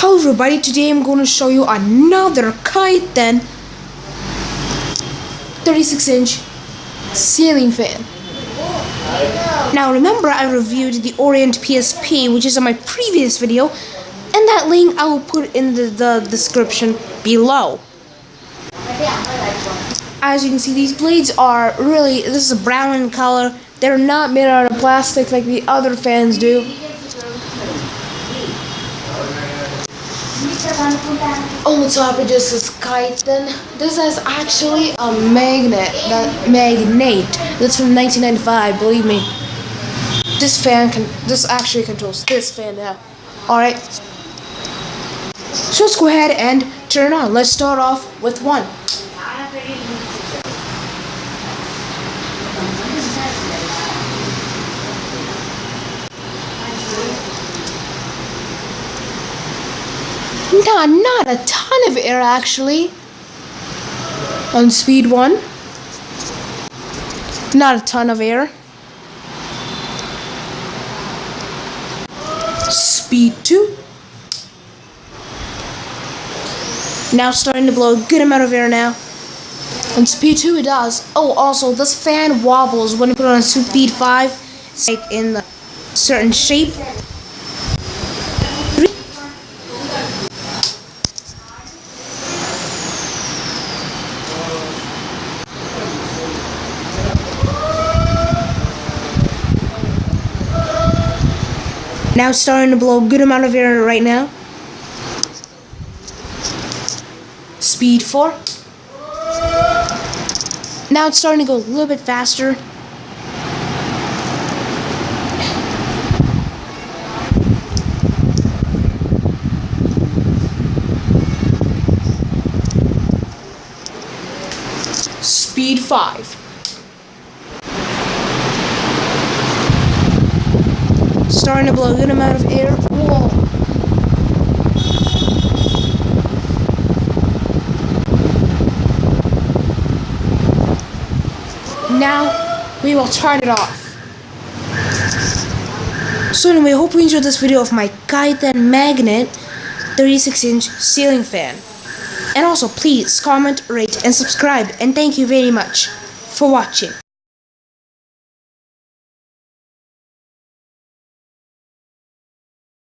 Hello everybody, today I'm going to show you another Khaitan 36-inch ceiling fan. Now remember, I reviewed the Orient PSP, which is in my previous video, and that link I will put in the description below. As you can see, these blades are really, this is a brown in color. They're not made out of plastic like the other fans do. On the top it just says Khaitan. This is actually a magnate that's from 1995, believe me. This actually controls this fan now. Alright. So let's go ahead and turn it on. Let's start off with one. Not a ton of air actually. On speed 1. Not a ton of air. Speed 2. Now starting to blow a good amount of air now. On speed 2 it does. Oh, also this fan wobbles when you put it on speed 5. It's like in a certain shape. Now it's starting to blow a good amount of air right now. Speed 4. Now it's starting to go a little bit faster. Speed 5. Starting to blow a good amount of air. Whoa. Now we will turn it off. So anyway, I hope you enjoyed this video of my Khaitan magnate 36-inch ceiling fan. And also please comment, rate and subscribe, and thank you very much for watching.